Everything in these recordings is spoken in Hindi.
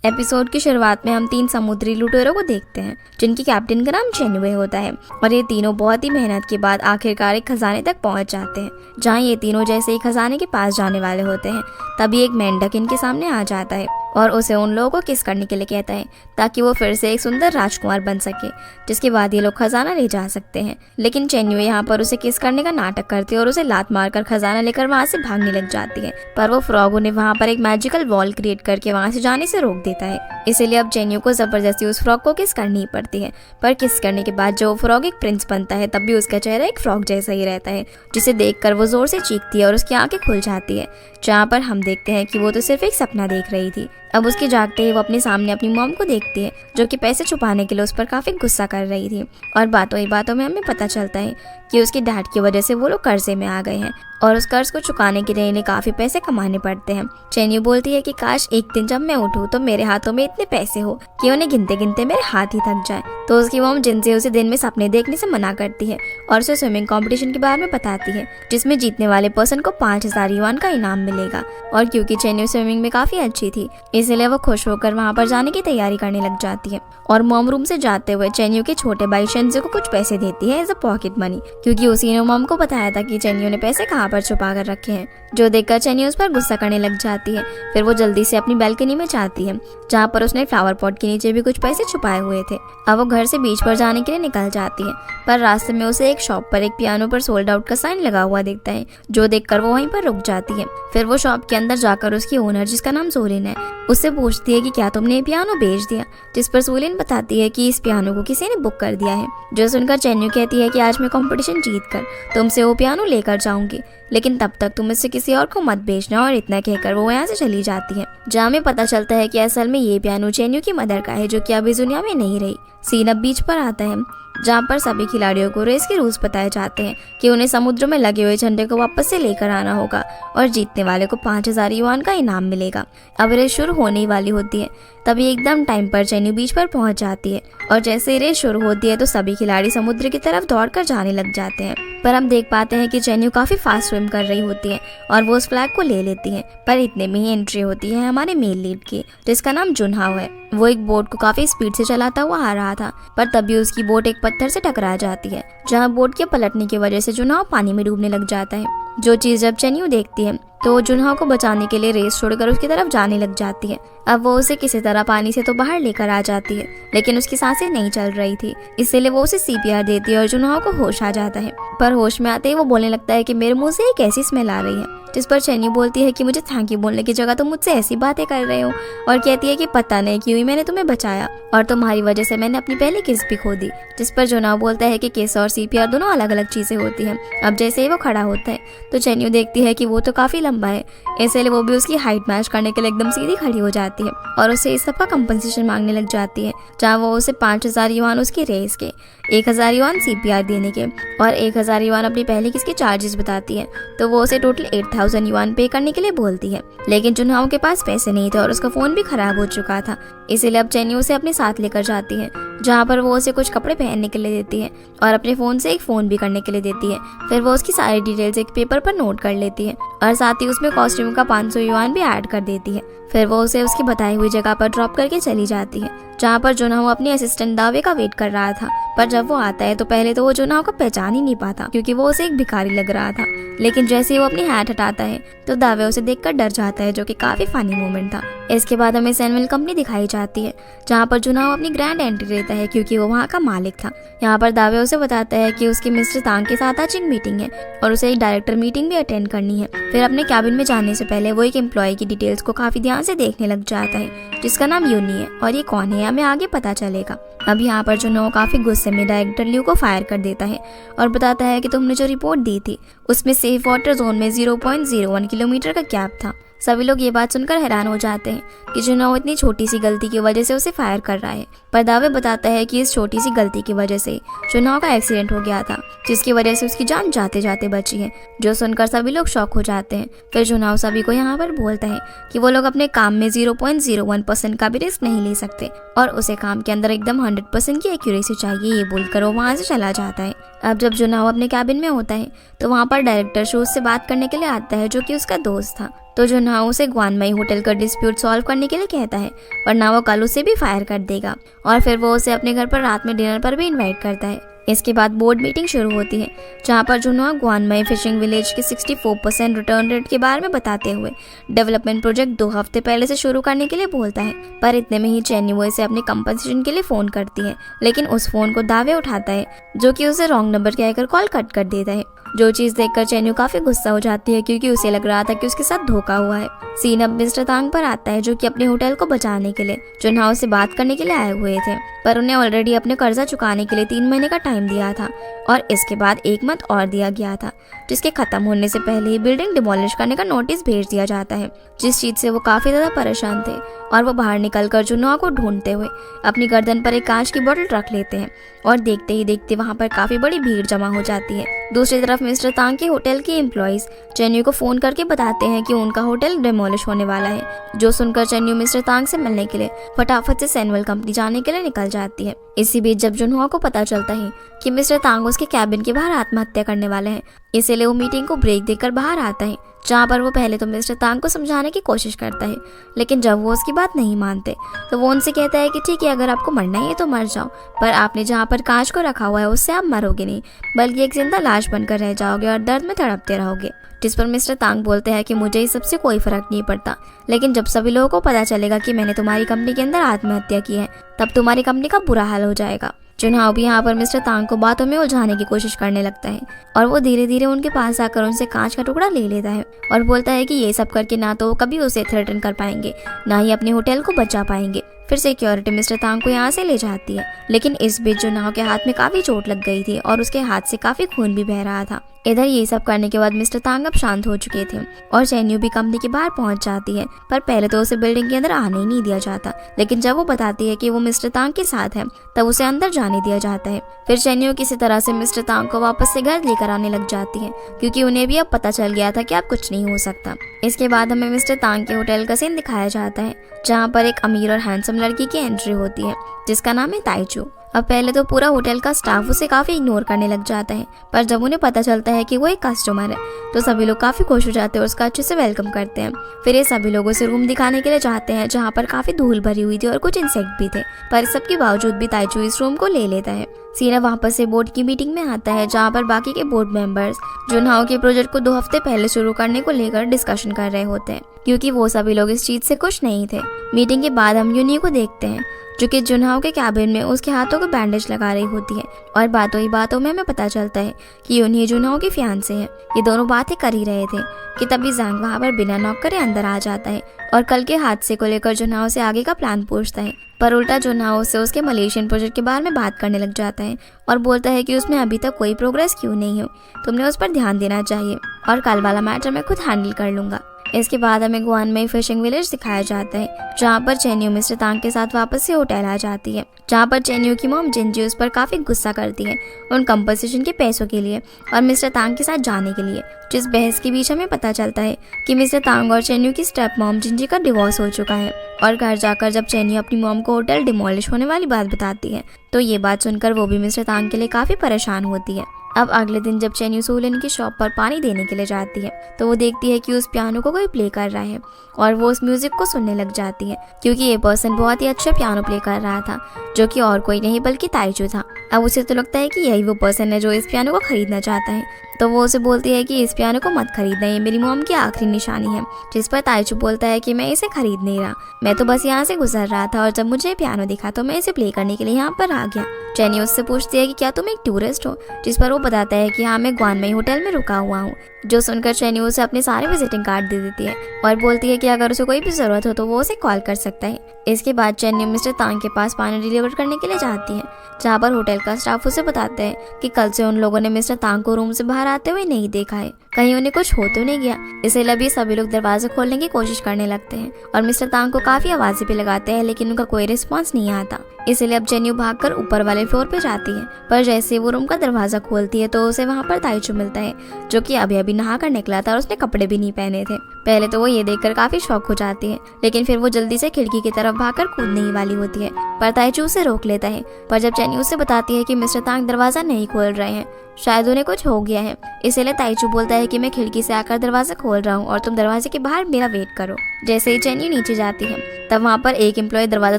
एपिसोड की शुरुआत में हम 3 समुद्री लुटेरों को देखते हैं जिनकी कैप्टन का नाम चेन्युए होता है और ये तीनों बहुत ही मेहनत के बाद आखिरकार एक खजाने तक पहुंच जाते हैं। जहां ये तीनों जैसे ही खजाने के पास जाने वाले होते हैं तभी एक मेंढक इनके सामने आ जाता है और उसे उन लोगों को किस करने के लिए कहता है ताकि वो फिर से एक सुंदर राजकुमार बन सके, जिसके बाद ये लोग खजाना ले जा सकते हैं। लेकिन चेन्युए यहाँ पर उसे किस करने का नाटक करती है और उसे लात मारकर खजाना लेकर वहाँ से भागने लग जाती है, पर वो फ्रॉग उन्हें वहाँ पर एक मैजिकल वॉल क्रिएट करके वहाँ से जाने से रोक देता है। इसीलिए अब चेन्यू को जबरदस्ती उस फ्रॉग को किस करनी ही पड़ती है। पर किस करने के बाद जो फ्रॉग एक प्रिंस बनता है तब भी उसका चेहरा एक फ्रॉग जैसा ही रहता है, जिसे देखकर वो जोर से चीखती है और उसकी आंखें खुल जाती है। जहाँ पर हम देखते हैं कि वो तो सिर्फ एक सपना देख रही थी। अब उसके जागते ही वो अपने सामने अपनी मॉम को देखती है जो कि पैसे छुपाने के लिए उस पर काफी गुस्सा कर रही थी। और बातों ही बातों में हमें पता चलता है कि उसके डैड की वजह से वो लोग कर्जे में आ गए हैं और उस कर्ज को चुकाने के लिए इन्हें काफी पैसे कमाने पड़ते हैं। चेन्यू बोलती है कि काश एक दिन जब मैं उठूं तो मेरे हाथों में इतने पैसे हो कि उन्हें गिनते गिनते मेरे हाथ ही थक जाए। तो उसकी मॉम जिनसे उसे दिन में सपने देखने से मना करती है और उसे स्विमिंग कंपटीशन के बारे में बताती है जिसमें जीतने वाले पर्सन को 5000 युआन का इनाम मिलेगा। और क्योंकि चेन्यू स्विमिंग में काफी अच्छी थी इसलिए वो खुश होकर वहाँ पर जाने की तैयारी करने लग जाती है और मॉम रूम से जाते हुए चेन्यू के छोटे भाई शेंजी को कुछ पैसे देती है एज अ पॉकेट मनी, क्योंकि उसी ने मॉम को बताया था कि चेन्यू ने पैसे कहाँ पर छुपा कर रखे हैं। जो देखकर चेन्यू उस पर गुस्सा करने लग जाती है। फिर वो जल्दी से अपनी बैल्कनी में जाती है जहाँ पर उसने फ्लावर पॉट के नीचे भी कुछ पैसे छुपाए हुए थे। अब वो घर से बीच पर जाने के लिए निकल जाती है, पर रास्ते में उसे एक शॉप पर एक पियानो पर सोल्ड आउट का साइन लगा हुआ दिखता है, जो देखकर वो वहीं पर रुक जाती है। फिर वो शॉप के अंदर जाकर उसकी ओनर जिसका नाम सोलिन है उससे पूछती है कि क्या तुमने ये पियानो बेच दिया, जिस पर सोलिन बताती है कि इस पियानो को किसी ने बुक कर दिया है। जो सुनकर चेन्यू कहती है कि आज मैं कंपटीशन जीत कर तुमसे वो पियानो लेकर जाऊंगी, लेकिन तब तक तुम इससे किसी और को मत बेचना। और इतना कहकर वो यहाँ से चली जाती है। जहाँ में पता चलता है कि असल में ये पियानो चेन्यू की मदर का है जो कि अभी दुनिया में नहीं रही। सीन अब बीच पर आता है जहाँ पर सभी खिलाड़ियों को रेस के रूल्स बताए जाते हैं कि उन्हें समुद्र में लगे हुए झंडे को वापस से लेकर आना होगा और जीतने वाले को 5000 युआन का इनाम मिलेगा। अब रेस शुरू होने ही वाली होती है तभी एकदम टाइम पर चेन्यू बीच पर पहुंच जाती है और जैसे ही रेस शुरू होती है तो सभी खिलाड़ी समुद्र की तरफ दौड़कर जाने लग जाते हैं। पर हम देख पाते हैं कि चेन्यू काफी फास्ट स्विम कर रही होती है और वो उस फ्लैग को ले लेती है। पर इतने में ही एंट्री होती है हमारे मेल लीड की जिसका नाम जुनहाओ है। वो एक बोट को काफी स्पीड से चलाता हुआ आ रहा था, पर तभी उसकी बोट एक पत्थर से टकरा जाती है जहाँ बोट के पलटने की वजह से जुनहाओ पानी में डूबने लग जाता है। जो चीज जब चेन्यू देखती है तो वो जुनहाओ को बचाने के लिए रेस छोड़कर उसकी तरफ जाने लग जाती है। अब वो उसे किसी तरह पानी से तो बाहर लेकर आ जाती है, लेकिन उसकी सांसें नहीं चल रही थी, इसलिए वो उसे सीपीआर देती है और जुनहाओ को होश आ जाता है। पर होश में आते ही वो बोलने लगता है कि मेरे मुंह से एक ऐसी स्मेल आ रही है, जिस पर चेन्यू बोलती है कि मुझे थैंक यू बोलने की जगह तुम मुझसे ऐसी बातें कर रहे हो, और कहती है कि पता नहीं क्यों ही मैंने तुम्हें बचाया और तुम्हारी वजह से मैंने अपनी पहली किस भी खो दी। जिस पर जुनहाओ बोलता है कि किस और सीपीआर दोनों अलग अलग चीजें होती हैं। अब जैसे ही वो खड़ा होता है तो चेन्यू देखती है कि वो तो काफी लंबा है, इसलिए वो भी उसकी हाइट मैच करने के लिए एकदम सीधी खड़ी हो जाती है और उसे इस सबका कंपनसेशन मांगने लग जाती है, जहाँ वो उसे 5000 युआन उसकी रेस के, 1000 युआन सीपीआर देने के और 1000 युआन अपनी पहली किस के चार्जेस बताती है। तो वो उसे टोटल 8000 युआन पे करने के लिए बोलती है, लेकिन जुनहाओ के पास पैसे नहीं थे और उसका फोन भी खराब हो चुका था, इसीलिए अब चेन्यू उसे अपने साथ लेकर जाती है, जहाँ पर वो उसे कुछ कपड़े पहनने के लिए देती है और अपने फोन से एक फोन भी करने के लिए देती है। फिर वो उसकी सारी डिटेल्स एक पेपर पर नोट कर लेती है और साथ ही उसमें कॉस्ट्यूम का 500 युआन भी ऐड कर देती है। फिर वो उसे उसकी बताई हुई जगह पर ड्रॉप करके चली जाती है, जहाँ पर जुनहाओ अपने असिस्टेंट दावे का वेट कर रहा था। पर जब वो आता है तो पहले तो वो जुनहाओ को पहचान ही नहीं पाता क्योंकि वो उसे एक भिखारी लग रहा था, लेकिन जैसे ही वो अपनी हैट हटाता है तो दावे उसे देखकर डर जाता है, जो कि काफी फनी मोमेंट था। इसके बाद हमें सैनविल कंपनी दिखाई जाती है जहाँ पर जुनहाओ अपनी ग्रैंड एंट्री लेता है क्योंकि वो वहाँ का मालिक था। यहाँ पर दावे उसे बताता है कि उसकी मिस्टर तांग के साथ आज एक मीटिंग है और उसे एक डायरेक्टर मीटिंग भी अटेंड करनी है। फिर अपने कैबिन में जाने से पहले वो एक एम्प्लॉय की डिटेल्स को काफी ध्यान से देखने लग जाता है जिसका नाम यूनी है, और ये कौन है हमें आगे पता चलेगा। अब यहाँ पर जुनहाओ काफी गुस्से में डायरेक्टर लियू को फायर कर देता है और बताता है कि तुमने जो रिपोर्ट दी थी उसमें सेफ वाटर जोन में 0.01 किलोमीटर का गैप था। सभी लोग ये बात सुनकर हैरान हो जाते हैं कि जुनहाओ इतनी छोटी सी गलती की वजह से उसे फायर कर रहा है, पर दावे बताता है कि इस छोटी सी गलती की वजह से जुनहाओ का एक्सीडेंट हो गया था जिसकी वजह से उसकी जान जाते जाते बची है। जो सुनकर सभी लोग शॉक हो जाते हैं। फिर जुनहाओ सभी को यहाँ पर बोलता है कि वो लोग अपने काम में 0.01% का भी रिस्क नहीं ले सकते और उसे काम के अंदर एकदम 100% की एक्यूरेसी चाहिए। ये बोलकर वो वहाँ से चला जाता है। अब जब जुनहाओ अपने कैबिन में होता है तो वहाँ पर डायरेक्टर शो से बात करने के लिए आता है, जो कि उसका दोस्त था। तो जुनहाओ उसे ग्वानमई होटल का डिस्प्यूट सॉल्व करने के लिए कहता है, वरना वो कल उसे भी फायर कर देगा। और फिर वो उसे अपने घर पर रात में डिनर पर भी इनवाइट करता है। इसके बाद बोर्ड मीटिंग शुरू होती है, जहाँ पर जुनहाओ ग्वानमई फिशिंग विलेज के 64% रिटर्न रेट के बारे में बताते हुए डेवलपमेंट प्रोजेक्ट 2 हफ्ते पहले से शुरू करने के लिए बोलता है। पर इतने में ही चेन्युओ इसे अपने कंपनसेशन के लिए फोन करती है, लेकिन उस फोन को दावे उठाता है, जो कि उसे रॉन्ग नंबर कहकर कॉल कट कर देता है। जो चीज देखकर चेन्यू काफी गुस्सा हो जाती है, क्योंकि उसे लग रहा था कि उसके साथ धोखा हुआ है। सीन अब मिस्टर तांग पर आता है, जो कि अपने होटल को बचाने के लिए जुनहाओ से बात करने के लिए आए हुए थे, पर उन्हें ऑलरेडी अपने कर्जा चुकाने के लिए 3 महीने का टाइम दिया था और इसके बाद 1 मंथ और दिया गया था, जिसके खत्म होने से पहले ही बिल्डिंग डिमोलिश करने का नोटिस भेज दिया जाता है। जिस चीज से वो काफी ज्यादा परेशान थे और वो बाहर निकलकर जुनहाओ को ढूंढते हुए अपनी गर्दन पर एक कांच की बोतल रख लेते हैं और देखते ही देखते वहाँ पर काफी बड़ी भीड़ जमा हो जाती है। दूसरी तरफ मिस्टर तांग के होटल के एम्प्लॉइज चेन्यू को फोन करके बताते हैं कि उनका होटल डिमोलिश होने वाला है, जो सुनकर चेन्यू मिस्टर तांग से मिलने के लिए फटाफट से सैनवल कंपनी जाने के लिए निकल जाती है। इसी बीच जब जुनहाओ को पता चलता है कि मिस्टर तांग उसके कैबिन के बाहर आत्महत्या करने वाले हैं, इसीलिए वो मीटिंग को ब्रेक देकर बाहर आता है, जहाँ पर वो पहले तो मिस्टर तांग को समझाने की कोशिश करता है, लेकिन जब वो उसकी बात नहीं मानते तो वो उनसे कहता है कि ठीक है, अगर आपको मरना ही है तो मर जाओ, पर आपने जहाँ पर कांच को रखा हुआ है उससे आप मरोगे नहीं, बल्कि एक जिंदा लाश बनकर रह जाओगे और दर्द में तड़पते रहोगे। जिस पर मिस्टर तांग बोलते हैं कि मुझे इस सबसे कोई फर्क नहीं पड़ता, लेकिन जब सभी लोगों को पता चलेगा कि मैंने तुम्हारी कंपनी के अंदर आत्महत्या की है, तब तुम्हारी कंपनी का बुरा हाल हो जाएगा। जुनहाओ भी यहाँ पर मिस्टर तांग को बातों में उलझाने की कोशिश करने लगता है और वो धीरे धीरे उनके पास आकर उनसे कांच का टुकड़ा ले लेता है और बोलता है कि ये सब करके ना तो वो कभी उसे थ्रेटन कर पाएंगे, ना ही अपने होटल को बचा पाएंगे। फिर सिक्योरिटी मिस्टर तांग को यहाँ से ले जाती है, लेकिन इस बीच जुनहाओ के हाथ में काफी चोट लग गई थी और उसके हाथ से काफी खून भी बह रहा था। इधर ये सब करने के बाद मिस्टर तांग अब शांत हो चुके थे और चेन्यू भी कंपनी के बाहर पहुंच जाती है, पर पहले तो उसे बिल्डिंग के अंदर आने ही नहीं दिया जाता, लेकिन जब वो बताती है कि वो मिस्टर तांग के साथ है तब उसे अंदर जाने दिया जाता है। फिर चेन्यू किसी तरह से मिस्टर तांग को वापस से घर लेकर आने लग जाती है, क्योंकि उन्हें भी अब पता चल गया था कि अब कुछ नहीं हो सकता। इसके बाद हमें मिस्टर तांग के होटल का सीन दिखाया जाता है, जहाँ पर एक अमीर और हैंडसम लड़की की एंट्री होती है, जिसका नाम है ताइचू। अब पहले तो पूरा होटल का स्टाफ उसे काफी इग्नोर करने लग जाता है, पर जब उन्हें पता चलता है कि वो एक कस्टमर है तो सभी लोग काफी खुश हो जाते हैं और उसका अच्छे से वेलकम करते हैं। फिर ये सभी लोगों से रूम दिखाने के लिए जाते हैं, जहाँ पर काफी धूल भरी हुई थी और कुछ इंसेक्ट भी थे, पर सबके बावजूद भी ताइचू इस रूम को ले लेता है। सीना वापस से बोर्ड की मीटिंग में आता है, जहाँ पर बाकी के बोर्ड मेंबर्स जुनहाओ के प्रोजेक्ट को 2 हफ्ते पहले शुरू करने को लेकर डिस्कशन कर रहे होते हैं, क्योंकि वो सभी लोग इस चीज से खुश नहीं थे। मीटिंग के बाद हम यूनी को देखते हैं, जो कि जुनहाओ के कैबिन में उसके हाथों को बैंडेज लगा रही होती है और बातों ही बातों में हमें पता चलता है कि यूनी जुनहाओ की फियांसे है। ये दोनों बातें कर ही रहे थे कि तभी ज़ांग वहाँ पर बिना नॉक करे अंदर आ जाता है और कल के हादसे को लेकर जुनहाओ से आगे का प्लान पूछता है, पर उल्टा जुनहाओ से उसके मलेशियन प्रोजेक्ट के बारे में बात करने लग जाता है और बोलता है कि उसमें अभी तक कोई प्रोग्रेस क्यों नहीं हुई, तुमने उस पर ध्यान देना चाहिए और कल वाला मैटर मैं खुद हैंडल कर लूंगा। इसके बाद हमें ग्वानमई फिशिंग विलेज दिखाया जाता है, जहाँ पर चेन्यू मिस्टर तांग के साथ वापस से होटल आ जाती है, जहाँ पर चेन्यू की मॉम जिंजी उस पर काफी गुस्सा करती है उन कंपनसेशन के पैसों के लिए और मिस्टर तांग के साथ जाने के लिए। जिस बहस के बीच हमें पता चलता है कि मिस्टर तांग और चेन्यू की स्टेप मॉम जिंजी का डिवोर्स हो चुका है और घर जाकर जब चेन्यू अपनी मॉम को होटल डिमोलिश होने वाली बात बताती है तो ये बात सुनकर वो भी मिस्टर तांग के लिए काफी परेशान होती है। अब अगले दिन जब चेन्यू सोलन की शॉप पर पानी देने के लिए जाती है तो वो देखती है कि उस पियानो को कोई प्ले कर रहा है और वो उस म्यूजिक को सुनने लग जाती है, क्योंकि ये पर्सन बहुत ही अच्छा पियानो प्ले कर रहा था, जो कि और कोई नहीं बल्कि ताइचू था। अब उसे तो लगता है कि यही वो पर्सन है जो इस पियानो को खरीदना चाहता है, तो वो उसे बोलती है कि इस पियानो को मत खरीदना, ये मेरी मॉम की आखिरी निशानी है। जिस पर ताइचू बोलता है कि मैं इसे खरीद नहीं रहा, मैं तो बस यहाँ से गुजर रहा था और जब मुझे पियानो दिखा तो मैं इसे प्ले करने के लिए यहाँ पर आ गया। चेन्नी उससे पूछती है कि क्या तुम एक टूरिस्ट हो, जिस पर वो बताता है कि हाँ, मैं ग्वानमई होटल में रुका हुआ हूँ। जो सुनकर चेन्नी उसे अपने सारे विजिटिंग कार्ड दे देती है और बोलती है कि अगर उसे कोई भी जरूरत हो तो वो उसे कॉल कर सकता है। इसके बाद चेन्नी मिस्टर तांग के पास पानी डिलीवर करने के लिए जाती है, जहाँ पर होटल का स्टाफ उसे बताता है कि कल से उन लोगों ने मिस्टर तांग को रूम से बाहर आते हुए नहीं देखा है, कहीं उन्हें कुछ हो तो नहीं गया। इसलिए अभी सभी लोग दरवाजा खोलने की कोशिश करने लगते हैं और मिस्टर तांग को काफी आवाजें भी लगाते हैं, लेकिन उनका कोई रिस्पॉन्स नहीं आता। इसलिए अब जेन्यू भागकर ऊपर वाले फ्लोर पे जाती है। पर जैसे वो रूम का दरवाजा खोलती है तो उसे वहाँ पर ताइचू मिलता है, जो कि अभी अभी नहा कर निकला था और उसने कपड़े भी नहीं पहने थे। पहले तो वो ये देखकर काफी शॉक हो जाती है, लेकिन फिर वो जल्दी से खिड़की की तरफ भागकर कूदने ही वाली होती है, पर ताइचू उसे रोक लेता है। पर जब जेन्यू उसे बताती है कि मिस्टर तांग दरवाजा नहीं खोल रहे हैं, शायद उन्हें कुछ हो गया है, इसलिए ताइचू बोलता है कि मैं खिड़की से आकर दरवाजा खोल रहा हूँ और तुम दरवाजे के बाहर मेरा वेट करो। जैसे ही जेन्यू नीचे जाती है तब वहाँ पर एक एम्प्लॉय दरवाजा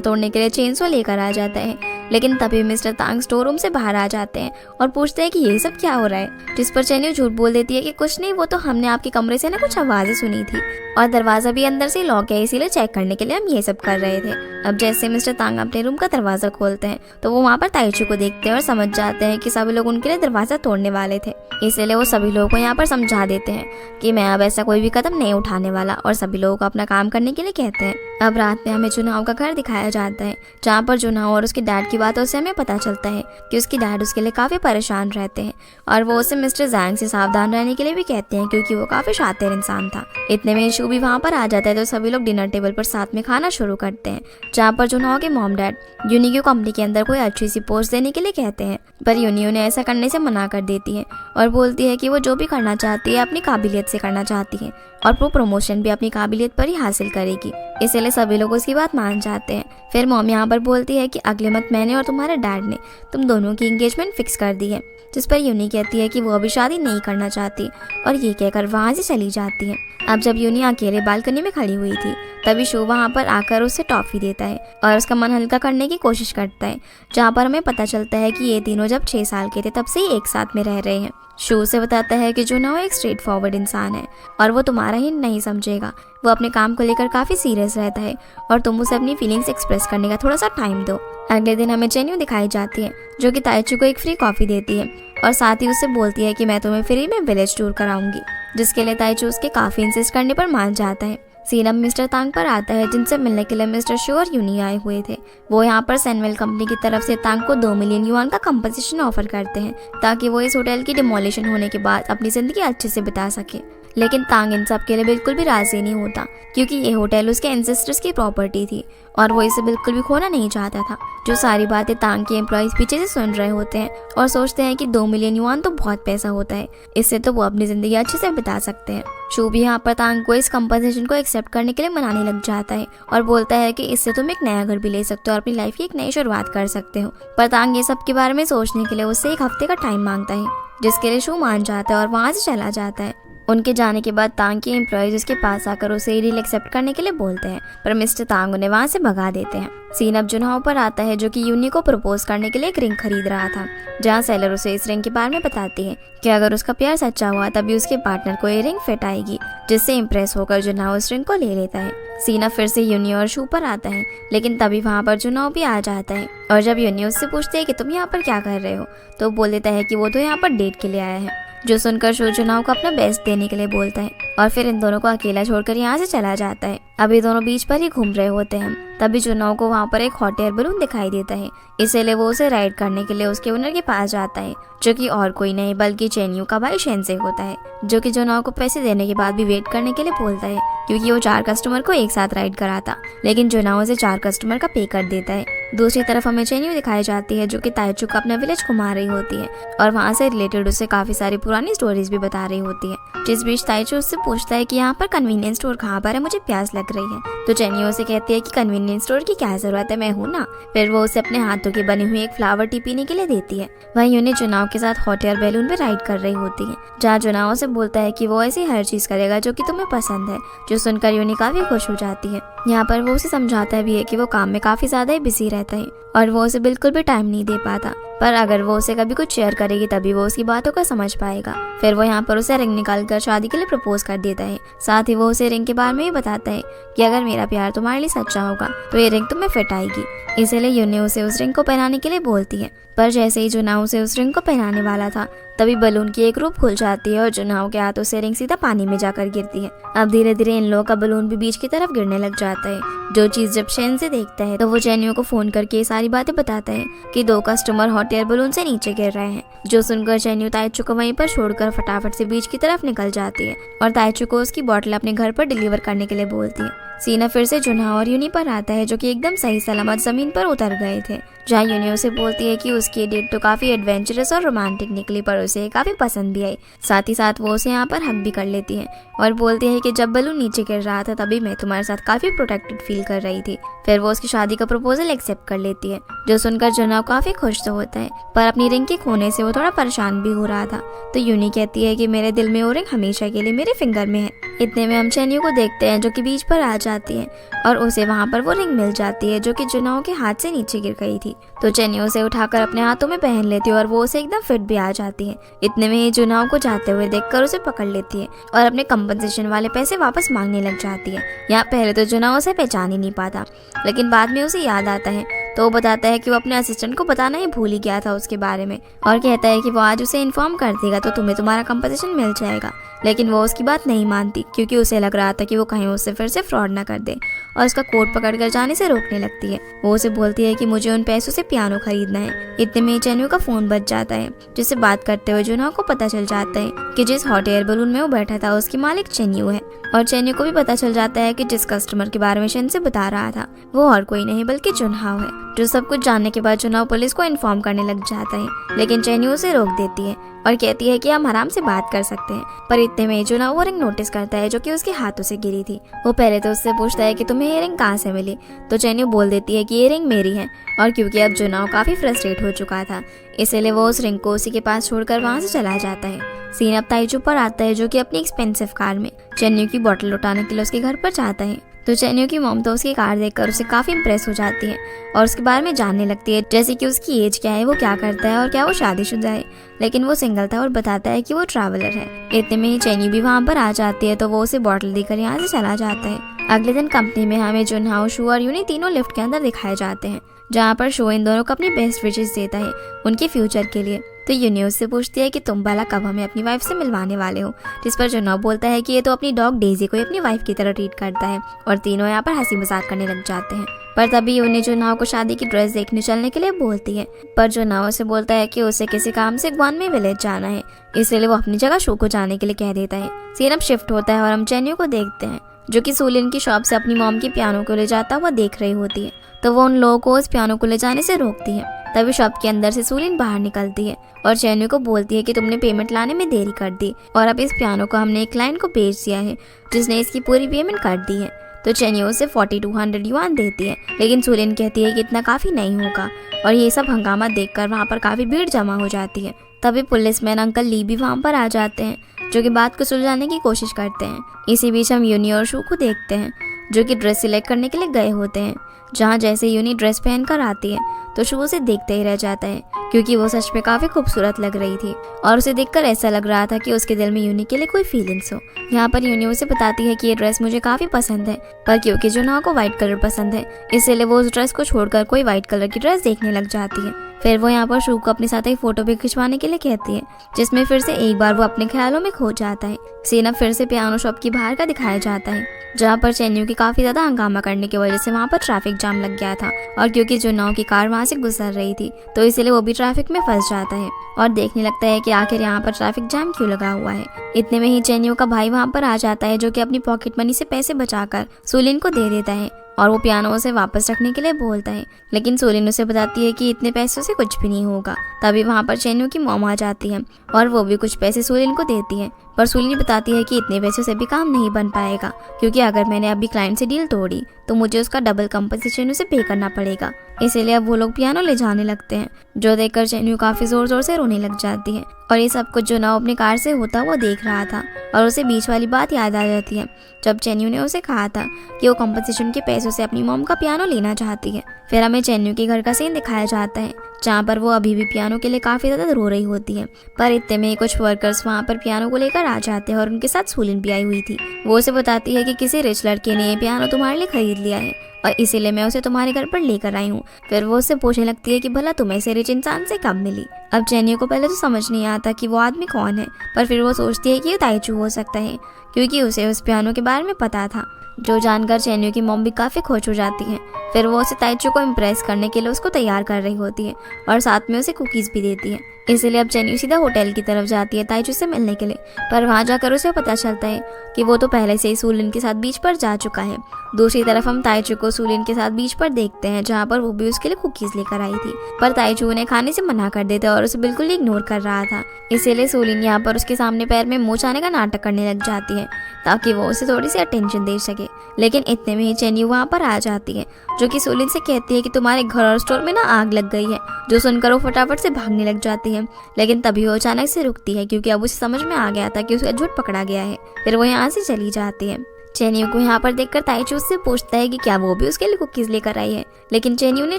तोड़ने के लिए चेनसो लेकर आ जाता है, लेकिन तभी मिस्टर तांग स्टोर रूम से बाहर आ जाते हैं और पूछते हैं कि ये सब क्या हो रहा है। जिस पर जेन्यू झूठ बोल देती है कि कुछ नहीं, वो तो हमने आपके कमरे से ना कुछ आवाजें सुनी थी और दरवाजा भी अंदर से लॉक है, इसीलिए चेक करने के लिए हम ये सब कर रहे थे। अब जैसे मिस्टर तांग अपने रूम का दरवाजा खोलते हैं तो वो वहाँ पर ताइचू को देखते हैं और समझ जाते हैं कि सभी लोग उनके लिए दरवाजा तोड़ने वाले थे, इसलिए वो सभी लोगों को यहाँ पर समझा देते हैं कि मैं अब ऐसा कोई भी कदम नहीं उठाने वाला और सभी लोगों को अपना काम करने के लिए कहते हैं। अब रात में हमें जुनाओ का घर दिखाया जाता है, जहाँ पर जुनाओ और उसके डैड की बातों से हमें पता चलता है कि उसकी डैड उसके लिए काफी परेशान रहते हैं और वो उसे मिस्टर जैंग से सावधान रहने के लिए भी कहते हैं, क्योंकि वो काफी शातिर इंसान था। इतने में शू भी वहाँ पर आ जाता है तो सभी लोग डिनर टेबल पर साथ में खाना शुरू करते हैं, जहाँ पर जुनाओ के मॉम डैड यूनी को कंपनी के अंदर कोई अच्छी सी पोस्ट देने के लिए कहते हैं, पर यूनी उन्हें ऐसा करने से मना कर देती है और बोलती है कि वो जो भी करना चाहती है अपनी काबिलियत से करना चाहती है और वो प्रमोशन भी अपनी काबिलियत पर ही हासिल करेगी, इसलिए सभी लोग उसकी बात मान जाते हैं। फिर मॉम यहाँ पर बोलती है कि अगले मंथ मैंने और तुम्हारे डैड ने तुम दोनों की एंगेजमेंट फिक्स कर दी है, जिस पर यूनी कहती है कि वो अभी शादी नहीं करना चाहती और ये कहकर वहाँ से चली जाती है। अब जब यूनी अकेले बालकनी में खड़ी हुई थी तभी शो वहाँ पर आकर उसे टॉफी देता है और उसका मन हल्का करने की कोशिश करता है, जहाँ पर हमें पता चलता है कि ये तीनों जब 6 साल के थे तब से ही एक साथ में रह रहे हैं। शो से बताता है कि जुनाओ एक स्ट्रेट फॉरवर्ड इंसान है और वो तुम्हारा ही नहीं समझेगा, वो अपने काम को लेकर काफी सीरियस रहता है और तुम उसे अपनी फीलिंग्स एक्सप्रेस करने का थोड़ा सा टाइम दो। अगले दिन हमें जेन्यू दिखाई जाती है, जो कि ताइचू को एक फ्री कॉफी देती है और साथ ही उससे बोलती है कि मैं तुम्हें फ्री में विलेज टूर कराऊंगी, जिसके लिए ताइचू उसके काफी इंसिस्ट करने पर मान जाता है। सीन अब मिस्टर तांग पर आता है, जिनसे मिलने के लिए मिस्टर शो और यूनी आए हुए थे। वो यहाँ पर सैनवेल कंपनी की तरफ से तांग को 2 मिलियन युआन का कंपनसेशन ऑफर करते हैं, ताकि वो इस होटल की डिमोलिशन होने के बाद अपनी जिंदगी अच्छे से बिता सके। लेकिन तांग इन सब के लिए बिल्कुल भी राजी नहीं होता, क्योंकि ये होटल उसके एंसेस्टर्स की प्रॉपर्टी थी और वो इसे बिल्कुल भी खोना नहीं चाहता था। जो सारी बातें तांग के एम्प्लॉयज पीछे से सुन रहे होते हैं और सोचते हैं कि 2 मिलियन युआन तो बहुत पैसा होता है, इससे तो वो अपनी जिंदगी अच्छे से बिता सकते हैं। शू भी यहाँ पर तांग को इस कंपनसेशन को एक्सेप्ट करने के लिए मनाने लग जाता है और बोलता है कि इससे तुम एक नया घर भी ले सकते हो और अपनी लाइफ की एक नई शुरुआत कर सकते हो। पर तांग ये सब के बारे में सोचने के लिए उससे 1 हफ्ते का टाइम मांगता है, जिसके लिए शू मान जाता है और वहाँ से चला जाता है। उनके जाने के बाद तांग के एम्प्लॉयज उसके पास आकर उसे डील एक्सेप्ट करने के लिए बोलते हैं, पर मिस्टर तांग उन्हें वहाँ से भगा देते हैं। सीन अब जुनाओ पर आता है, जो कि यूनी को प्रपोज करने के लिए एक रिंग खरीद रहा था, जहाँ सेलर उसे इस रिंग के बारे में बताती है कि अगर उसका प्यार सच्चा हुआ तभी उसके पार्टनर को ये रिंग फिट आएगी, जिससे इम्प्रेस होकर जुनाओ इस रिंग को ले लेता है। सीन अब फिर से यूनी और शू पर आता है, लेकिन तभी वहाँ पर जुनाओ भी आ जाता है और जब यूनी उससे पूछते है कि तुम यहाँ पर क्या कर रहे हो, तो बोल देता है कि वो तो यहाँ पर डेट के लिए आया है, जो सुनकर शो जुनाओ को अपना बेस्ट देने के लिए बोलता है और फिर इन दोनों को अकेला छोड़कर यहाँ से चला जाता है। अभी दोनों बीच पर ही घूम रहे होते हैं, तभी जुनाओ को वहाँ पर एक हॉट एयर बलून दिखाई देता है, इसीलिए वो उसे राइड करने के लिए उसके ओनर के पास जाता है, जो कि और कोई नहीं बल्कि चेन्यू का भाई शेनसे होता है, जो कि जुनाओ को पैसे देने के बाद भी वेट करने के लिए बोलता है, क्योंकि वो 4 कस्टमर को एक साथ राइड कराता, लेकिन जुनाओ उसे 4 कस्टमर का पे कर देता है। दूसरी तरफ हमें चेन्यू दिखाई जाती है, जो कि ताइचू का अपना विलेज घुमा रही होती है और वहाँ से रिलेटेड उसे काफी सारी पुरानी स्टोरीज भी बता रही होती है। जिस बीच ताइचू उससे पूछता है कि यहाँ पर कन्वीनियंस स्टोर कहाँ पर है, मुझे प्यास लग रही है, तो चेन्यू उसे कहती है कि कन्वीनियंस स्टोर की क्या जरूरत है, मैं हूँ ना। फिर वो उसे अपने हाथों की बनी हुई एक फ्लावर टी पीने के लिए देती है। वहीं यूनी जुनाओ के साथ हॉट एयर बैलून पे राइड कर रही होती है, जहाँ जुनाओ से बोलता है कि वो ऐसी हर चीज करेगा जो कि तुम्हें पसंद है, जो सुनकर यूनी काफी खुश हो जाती है। यहाँ पर वो उसे समझाता भी है कि वो काम में काफी ज्यादा ही बिजी रहता है और वो उसे बिल्कुल भी टाइम नहीं दे पाता, पर अगर वो उसे कभी कुछ शेयर करेगी तभी वो उसकी बातों को समझ पाएगा। फिर वो यहाँ पर उसे रिंग निकाल कर शादी के लिए प्रपोज कर देता है। साथ ही वो उसे रिंग के बारे में भी बताता है कि अगर मेरा प्यार तुम्हारे लिए सच्चा होगा तो ये रिंग तुम्हें फिट आएगी। इसीलिए यूनी उसे उस रिंग को पहनाने के लिए बोलती है, पर जैसे ही जुनाओ उसे उस रिंग को पहनाने वाला था तभी बलून की एक रूप खुल जाती है और जुनाओ के हाथों से रिंग सीधा पानी में जाकर गिरती है। अब धीरे धीरे इन लोगों का बलून भी बीच की तरफ गिरने लग जाता है, जो चीज जब शेन से देखता है तो वो चेन्यू को फोन करके ये सारी बातें बताता है कि 2 कस्टमर हॉट एयर बलून से नीचे गिर रहे हैं, जो सुनकर चेन्यू ताइचू को वहीं पर छोड़कर फटाफट से बीच की तरफ निकल जाती है और ताइचू को उसकी बोतल अपने घर पर डिलीवर करने के लिए बोलती है। सीना फिर से जुनहा और यूनी पर आता है जो कि एकदम सही सलामत जमीन पर उतर गए थे। जहाँ यूनी उसे बोलती है कि उसकी डेट तो काफी एडवेंचरस और रोमांटिक निकली पर उसे काफी पसंद भी आई। साथ ही साथ वो उसे यहाँ पर हक भी कर लेती है और बोलती है कि जब बलून नीचे गिर रहा था तभी मैं तुम्हारे साथ काफी प्रोटेक्टेड फील कर रही थी। फिर वो उसकी शादी का प्रपोजल एक्सेप्ट कर लेती है, जो सुनकर जुनहा काफी खुश तो होता है, पर अपनी रिंग के खोने से वो थोड़ा परेशान भी हो रहा था। तो यूनी कहती है कि मेरे दिल में वो रिंग हमेशा के लिए मेरे फिंगर में है। इतने में हम चेन्यू को देखते हैं जो कि बीच पर आ जाती है और उसे वहाँ पर वो रिंग मिल जाती है जो कि जुनहा के हाथ से नीचे गिर गई थी। तो चेन्यू उसे उठाकर अपने हाथों में पहन लेती है और वो उसे एकदम फिट भी आ जाती है। इतने में ही जुनहा को जाते हुए देखकर उसे पकड़ लेती है और अपने कंपनसेशन वाले पैसे वापस मांगने लग जाती है। यहाँ पहले तो जुनहा उसे पहचान ही नहीं पाता, लेकिन बाद में उसे याद आता है तो वो बताता है कि वो अपने असिस्टेंट को बताना ही भूल ही गया था उसके बारे में, और कहता है कि वो आज उसे इन्फॉर्म कर देगा तो तुम्हें तुम्हारा कंपनसेशन मिल जाएगा। लेकिन वो उसकी बात नहीं मानती क्योंकि उसे लग रहा था कि वो कहीं उससे फिर से फ्रॉड ना कर दे और उसका कोट पकड़कर जाने से रोकने लगती है। वो उसे बोलती है कि मुझे उन पैसों से पियानो खरीदना है। इतने में चेन्यू का फोन बज जाता है, जिससे बात करते हुए जुनहा को पता चल जाता है कि जिस हॉट एयर बलून में वो बैठा था उसकी मालिक चेन्यू है। और चेन्यू को भी पता चल जाता है कि जिस कस्टमर के बारे में शेन से बता रहा था वो और कोई नहीं बल्कि जुनहा है। जो सब कुछ जानने के बाद जुनहा पुलिस को इन्फॉर्म करने लग जाता है, लेकिन चेन्यू उसे रोक देती है और कहती है कि हम आराम से बात कर सकते हैं। पर इतने में जुनहा वो रिंग नोटिस करता है जो कि उसके हाथों से गिरी थी। वो पहले तो उससे पूछता है कि तुम्हें ये रिंग कहाँ से मिली, तो चेन्यू बोल देती है कि ये रिंग मेरी है। और क्योंकि अब जुनहा काफी फ्रस्ट्रेट हो चुका था, इसलिए वो उस रिंग को उसी के पास छोड़कर वहाँ से चला जाता है। सीन अब ताइजू पर आता है जो कि अपनी एक्सपेंसिव कार में चेन्यू की बोतल लौटाने के लिए उसके घर पर जाता है। तो चेन्यू की मॉम तो उसकी कार देखकर उसे काफी इम्प्रेस हो जाती है और उसके बारे में जानने लगती है, जैसे कि उसकी एज क्या है, वो क्या करता है और क्या वो शादीशुदा है। लेकिन वो सिंगल था और बताता है कि वो ट्रैवलर है। इतने में ही चेन्यू भी वहाँ पर आ जाती है तो वो उसे बोतल देकर यहाँ से चला जाता है। अगले दिन कंपनी में हमें जुनहा, शू और यूनी तीनों लिफ्ट के अंदर दिखाए जाते हैं, जहाँ पर शो इन दोनों को अपनी बेस्ट विशेस देता है उनके फ्यूचर के लिए। तो यूनी उससे पूछती है कि तुम भला कब हमें अपनी वाइफ से मिलवाने वाले हो, जिस पर जुनहा बोलता है कि ये तो अपनी डॉग डेजी को अपनी वाइफ की तरह ट्रीट करता है। और तीनों यहाँ पर हंसी मजाक करने लग जाते हैं। पर तभी यूनी जुनहा को शादी की ड्रेस देखने चलने के लिए बोलती है, पर जुनहा उसे बोलता है कि उसे किसी काम से ग्वानमे विलेज जाना है, इसलिए वो अपनी जगह शो को जाने के लिए कह देता है। सीन अब शिफ्ट होता है और हम चेन्यू को देखते हैं जो कि सूलिन की शॉप से अपनी मॉम के पियानो को ले जाता हुआ देख रही होती है। तो वो उन लोगों को उस पियानो को ले जाने से रोकती है। तभी शॉप के अंदर से सूलिन बाहर निकलती है और चेन्यू को बोलती है कि तुमने पेमेंट लाने में देरी कर दी और अब इस पियानो को हमने एक क्लाइंट को बेच दिया है जिसने इसकी पूरी पेमेंट कर दी है। तो चेन्यू उसे 4200 युआन देती है, लेकिन सूलिन कहती है कि इतना काफी नहीं होगा। और ये सब हंगामा देखकर वहाँ पर काफी भीड़ जमा हो जाती है। तभी पुलिसमैन अंकल ली भी वहाँ पर आ जाते हैं जो कि बात को सुलझाने की कोशिश करते हैं। इसी बीच हम यूनी और शू को देखते हैं जो कि ड्रेस सिलेक्ट करने के लिए गए होते हैं, जहाँ जैसे यूनी ड्रेस पहनकर आती है तो शू उसे देखते ही रह जाता है क्योंकि वो सच में काफी खूबसूरत लग रही थी और उसे देखकर ऐसा लग रहा था कि उसके दिल में यूनी के लिए कोई फीलिंग्स हो। यहाँ पर यूनी उसे बताती है कि ये ड्रेस मुझे काफी पसंद है, पर क्योंकि जुनहा को व्हाइट कलर पसंद है इसलिए वो उस ड्रेस को छोड़कर कोई व्हाइट कलर की ड्रेस देखने लग जाती है। फिर वो यहाँ पर शू को अपने साथ एक फोटो भी खिंचवाने के लिए कहती है, जिसमें फिर से एक बार वो अपने ख्यालों में खो जाता है। सीन अब फिर से पियानो शॉप की बाहर का दिखाया जाता है, जहाँ पर चेन्यू की काफी ज्यादा हंगामा करने की वजह से वहाँ पर ट्रैफिक जाम लग गया था और क्योंकि जुनहा की कार वहाँ से गुजर रही थी तो इसलिए वो भी ट्रैफिक में फंस जाता है और देखने लगता है कि आखिर यहाँ पर ट्रैफिक जाम क्यों लगा हुआ है। इतने में ही चेन्यू का भाई वहाँ पर आ जाता है जो कि अपनी पॉकेट मनी से पैसे बचाकर सूलिन को दे देता है और वो पियानो उसे वापस रखने के लिए बोलता है, लेकिन सूलिन उसे बताती है कि इतने पैसों से कुछ भी नहीं होगा। तभी वहाँ पर चेन्यू की मॉम आ जाती है और वो भी कुछ पैसे सूलिन को देती है, पर सूलिन बताती है कि इतने पैसों से भी काम नहीं बन पाएगा क्योंकि अगर मैंने अभी क्लाइंट से डील तोड़ी तो मुझे उसका डबल कंपनसेशन उसे पे करना पड़ेगा। इसीलिए अब वो लोग पियानो ले जाने लगते हैं, जो देखकर चेन्यू काफी जोर जोर से रोने लग जाती है। और ये सब कुछ जुनहा अपनी कार से होता हुआ देख रहा था और उसे बीच वाली बात याद आ जाती है जब चेन्यू ने उसे कहा था कि वो कंपनसेशन के पैसों से अपनी मॉम का पियानो लेना चाहती है। फिर हमें चेन्यू के घर का सीन दिखाया जाता है जहाँ पर वो अभी भी पियानो के लिए काफी ज्यादा रो रही होती है। पर इतने में कुछ वर्कर्स वहाँ पर पियानो को लेकर आ जाते हैं और उनके साथ सूलिन भी आई हुई थी। वो उसे बताती है कि किसी रिच लड़के ने ये पियानो तुम्हारे लिए खरीद लिया है और इसीलिए मैं उसे तुम्हारे घर पर लेकर आई हूँ। फिर वो उससे पूछने लगती है कि भला तुम ऐसे रिच इंसान से कब मिली। अब चेन्यू को पहले तो समझ नहीं आता कि वो आदमी कौन है, पर फिर वो सोचती है कि ये ताइचू हो सकता है क्योंकि उसे उस पियानो के बारे में पता था। जो जानकर चेन्यू की मॉम भी काफ़ी खुश हो जाती है। फिर वो उसे ताइचू को इम्प्रेस करने के लिए उसको तैयार कर रही होती है और साथ में उसे कुकीज़ भी देती है। इसीलिए अब चेन्यू सीधा होटल की तरफ जाती है ताइचू से मिलने के लिए, पर वहाँ जाकर उसे पता चलता है कि वो तो पहले से ही सूलिन के साथ बीच पर जा चुका है। दूसरी तरफ हम ताइचू को सूलिन के साथ बीच पर देखते हैं, जहाँ पर वो भी उसके लिए कुकीज़ लेकर आई थी, पर ताइचू उन्हें खाने से मना कर देता है और उसे बिल्कुल इग्नोर कर रहा था। इसीलिए सूलिन यहाँ पर उसके सामने पैर में मोच आने का नाटक करने लग जाती है ताकि वो उसे थोड़ी सी अटेंशन दे सके। लेकिन इतने में ही चेन्यू वहाँ पर आ जाती है, जो कि सूलिन से कहती है कि तुम्हारे घर और स्टोर में ना आग लग गई है। जो सुनकर वो फटाफट से भागने लग जाती है, लेकिन तभी वो अचानक से रुकती है क्योंकि अब उसे समझ में आ गया था कि उसका झूठ पकड़ा गया है। फिर वो यहाँ से चली जाती है। चेन्यू को यहाँ पर देखकर ताइचू उससे पूछता है कि क्या वो भी उसके लिए कुकीज़ लेकर आई है, लेकिन चेन्यू ने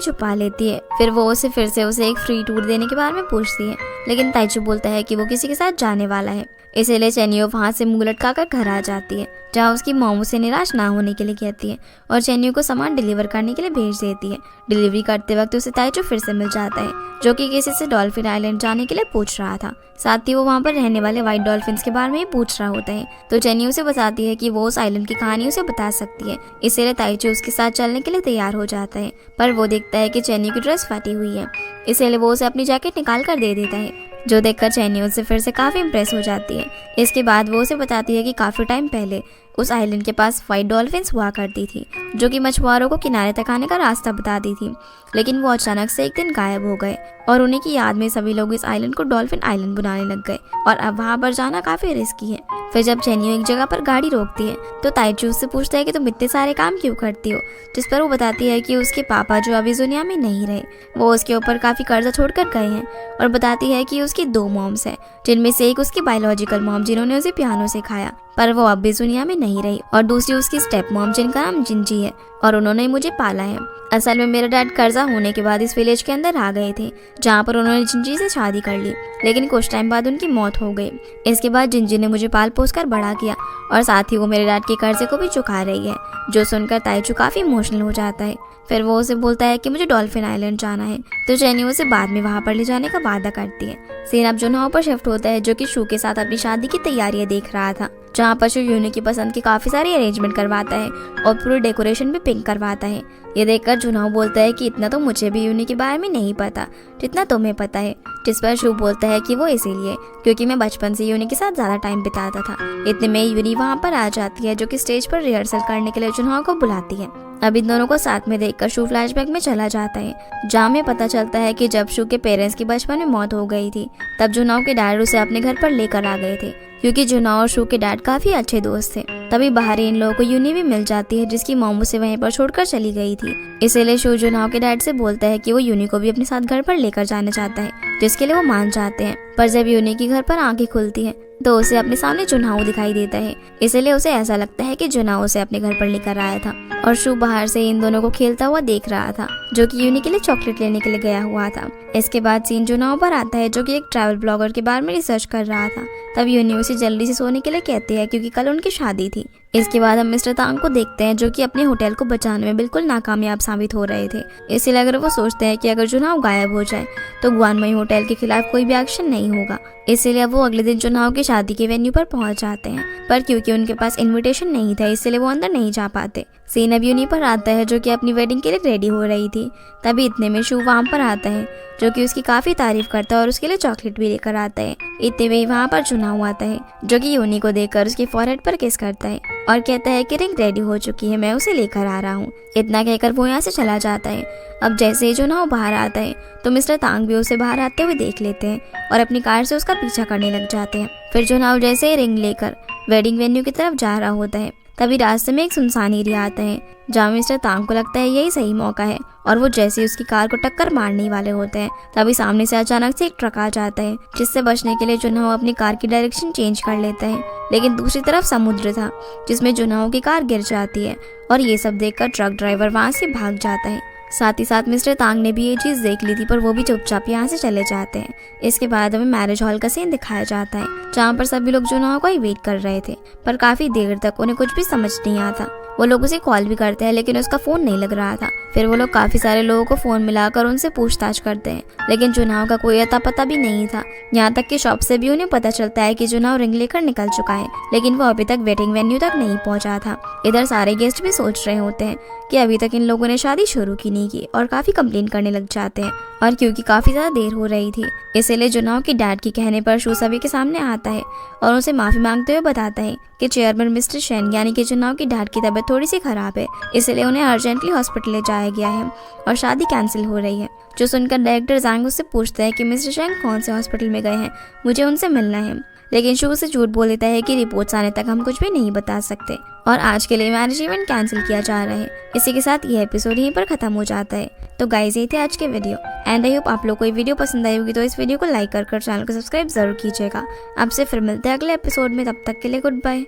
छुपा लेती है। फिर वो उसे फिर से उसे एक फ्री टूर देने के बारे में पूछती है, लेकिन ताइचू बोलता है कि वो किसी के साथ जाने वाला है। इसीलिए चेन्यू वहाँ से मुंह लटकाकर घर आ जाती है, जहाँ उसकी मॉम उसे निराश ना होने के लिए कहती है और चेन्यू को सामान डिलीवर करने के लिए भेज देती है। डिलीवरी करते वक्त उसे ताइचू फिर से मिल जाता है, जो कि किसी से डॉल्फिन आइलैंड जाने के लिए पूछ रहा था। साथ ही वो वहाँ पर रहने वाले व्हाइट डॉल्फिन्स के बारे में ही पूछ रहा होता है। तो चेन्यू उसे बताती है कि वो उस आइलैंड की कहानी उसे बता सकती है। इसीलिए ताइचू उसके साथ चलने के लिए तैयार हो जाता है, पर वो देखता है कि चेन्यू की ड्रेस फटी हुई है। इसीलिए वो उसे अपनी जैकेट निकाल कर दे देता है, जो देखकर चेन्यू उससे फिर से काफ़ी इम्प्रेस हो जाती है। इसके बाद वो उसे बताती है कि काफ़ी टाइम पहले उस आइलैंड के पास व्हाइट डॉल्फिन्स हुआ करती थी, जो कि मछुआरों को किनारे तक आने का रास्ता बताती थी। लेकिन वो अचानक से एक दिन गायब हो गए और उन्हीं की याद में सभी लोग इस आइलैंड को डॉल्फिन आइलैंड बुलाने लग गए और अब वहाँ पर जाना काफ़ी रिस्की है। फिर जब चेन्यू एक जगह पर गाड़ी रोकती है तो ताइचू उससे पूछता है कि तुम इतने सारे काम क्यों करती हो, जिस पर वो बताती है कि उसके पापा जो अभी दुनिया में नहीं रहे, वो उसके ऊपर काफ़ी कर्जा छोड़कर गए हैं, और बताती है कि उसकी 2 मॉम्स हैं, जिनमें से एक उसकी बायोलॉजिकल मॉम जिन्होंने उसे पियानो सिखाया पर वो अब भी दुनिया में नहीं रही, और दूसरी उसकी स्टेप मॉम जिनका नाम जिंजी है और उन्होंने मुझे पाला है। असल में मेरा डैड कर्जा होने के बाद इस विलेज के अंदर आ गए थे, जहाँ पर उन्होंने जिंजी से शादी कर ली, लेकिन कुछ टाइम बाद उनकी मौत हो गई। इसके बाद जिंजी ने मुझे पाल पोस कर बड़ा किया और साथ ही वो मेरे डैड के कर्जे को भी चुका रही है। जो सुनकर ताइचू काफ़ी इमोशनल हो जाता है। फिर वो उसे बोलता है कि मुझे डॉल्फिन आइलैंड जाना है, तो चेन्यू उसे बाद में वहाँ पर ले जाने का वादा करती है। सीन अब जुनहो पर शिफ्ट होता है, जो कि शू के साथ अपनी शादी की तैयारियां देख रहा था, जहाँ पर शू यूनी की पसंद की काफ़ी सारी अरेंजमेंट करवाता है और पूरी डेकोरेशन भी पिंक करवाता है। ये देखकर जुनहो बोलता है कि इतना तो मुझे भी यूनी के बारे में नहीं पता जितना तुम्हें पता है, जिस पर शू बोलता है कि वो इसीलिए क्योंकि मैं बचपन से यूनी के साथ ज़्यादा टाइम बिताता था। इतने में यूनी वहाँ पर आ जाती है, जो कि स्टेज पर रिहर्सल करने के लिए जुनहो को बुलाती है। अब इन दोनों को साथ में देखकर शू फ्लैशबैक में चला जाता है, जहाँ में पता चलता है कि जब शू के पेरेंट्स की बचपन में मौत हो गई थी, तब जुनहो के डैड उसे अपने घर पर लेकर आ गए थे, क्योंकि जुनहो और शू के डैड काफ़ी अच्छे दोस्त थे। तभी बाहर इन लोगों को यूनी भी मिल जाती है, जिसकी मॉम उसे वहीं पर छोड़कर चली गई थी। इसीलिए शू जुनहो के डैड से बोलता है कि वो यूनी को भी अपने साथ घर पर लेकर जाना चाहता है, जिसके लिए वो मान जाते हैं। पर जब यूनी की घर पर आंखें खुलती हैं तो उसे अपने सामने जुनहो दिखाई देता है। इसीलिए उसे ऐसा लगता है कि जुनहो उसे अपने घर पर लेकर आया था और शू बाहर से इन दोनों को खेलता हुआ देख रहा था, जो कि यूनी के लिए चॉकलेट लेने के लिए गया हुआ था। इसके बाद सीन जुनहो पर आता है, जो कि एक ट्रैवल ब्लॉगर के बारे में रिसर्च कर रहा था। तब यूनी उसे जल्दी से सोने के लिए कहती है, क्योंकि कल उनकी शादी थी। इसके बाद हम मिस्टर तांग को देखते हैं, जो कि अपने होटल को बचाने में बिल्कुल नाकामयाब साबित हो रहे थे। इसीलिए अगर वो सोचते हैं कि अगर जुनहो गायब हो जाए तो गुआनमई होटल के खिलाफ कोई भी एक्शन नहीं होगा। इसीलिए वो अगले दिन जुनहो की शादी के वेन्यू पर पहुंच जाते हैं, पर क्योंकि उनके पास इनविटेशन नहीं था इसलिए वो अंदर नहीं जा पाते। सीन अब यूनी पर आता है, जो कि अपनी वेडिंग के लिए रेडी हो रही थी। तभी इतने में शू वहाँ पर आता है, जो कि उसकी काफ़ी तारीफ करता है और उसके लिए चॉकलेट भी लेकर आता है। इतने में वहाँ पर जुनहो आता है, जो कि यूनी को देखकर उसके फॉरहेड पर किस करता है और कहता है कि रिंग रेडी हो चुकी है, मैं उसे लेकर आ रहा हूँ। इतना कहकर वो यहाँ से चला जाता है। अब जैसे ही जुनहो बाहर आता है तो मिस्टर तांग भी उसे बाहर आते हुए देख लेते हैं और अपनी कार से उसका पीछा करने लग जाते हैं। फिर जुनहो जैसे ही रिंग लेकर वेडिंग वेन्यू की तरफ जा रहा होता है, तभी रास्ते में एक सुनसान एरिया आता है, जहाँ मिस्टर तांग को लगता है यही सही मौका है, और वो जैसे ही उसकी कार को टक्कर मारने वाले होते हैं, तभी सामने से अचानक से एक ट्रक आ जाता है, जिससे बचने के लिए जुनहो अपनी कार की डायरेक्शन चेंज कर लेता है। लेकिन दूसरी तरफ समुद्र था, जिसमें जुनहो की कार गिर जाती है, और ये सब देखकर ट्रक ड्राइवर वहाँ से भाग जाता है। साथ ही साथ मिस्टर तांग ने भी ये चीज़ देख ली थी, पर वो भी चुपचाप यहाँ से चले जाते हैं। इसके बाद हमें मैरिज हॉल का सीन दिखाया जाता है, जहाँ पर सभी लोग जुनहो को ही वेट कर रहे थे, पर काफ़ी देर तक उन्हें कुछ भी समझ नहीं आता। वो लोग उसे कॉल भी करते हैं लेकिन उसका फोन नहीं लग रहा था। फिर वो लोग काफी सारे लोगों को फोन मिलाकर उनसे पूछताछ करते हैं, लेकिन जुनहाव का कोई अता पता भी नहीं था। यहाँ तक कि शॉप से भी उन्हें पता चलता है कि जुनहाव रिंग लेकर निकल चुका है, लेकिन वो अभी तक वेडिंग वेन्यू तक नहीं पहुंचा था। इधर सारे गेस्ट भी सोच रहे होते हैं कि अभी तक इन लोगों ने शादी शुरू की नहीं की और काफी कंप्लेन करने लग जाते हैं। और क्योंकि काफी ज्यादा देर हो रही थी, इसलिए जुनहाव की डैड के कहने पर शू सभी के सामने आता है और उसे माफी मांगते हुए बताता है कि चेयरमैन मिस्टर शेन यानी कि जुनहाव की डैड की तबीयत थोड़ी सी खराब है, इसलिए उन्हें अर्जेंटली हॉस्पिटल ले जाया गया है और शादी कैंसिल हो रही है। जो सुनकर डायरेक्टर ज़ांग उससे पूछता है कि मिस्टर शेन कौन से हॉस्पिटल में गए हैं, मुझे उनसे मिलना है। लेकिन शू उसे झूठ बोल देता है कि रिपोर्ट्स आने तक हम कुछ भी नहीं बता सकते और आज के लिए मैरिज इवेंट कैंसिल किया जा रहा है। इसी के साथ ये एपिसोड यहीं पर खत्म हो जाता है। तो गाइस, ये थे आज के वीडियो एंड आई होप आप लोग को ये वीडियो पसंद आई होगी, तो इस वीडियो को लाइक कर चैनल को सब्सक्राइब जरूर कीजिएगा। आपसे फिर मिलते हैं अगले एपिसोड में, तब तक के लिए गुड बाय।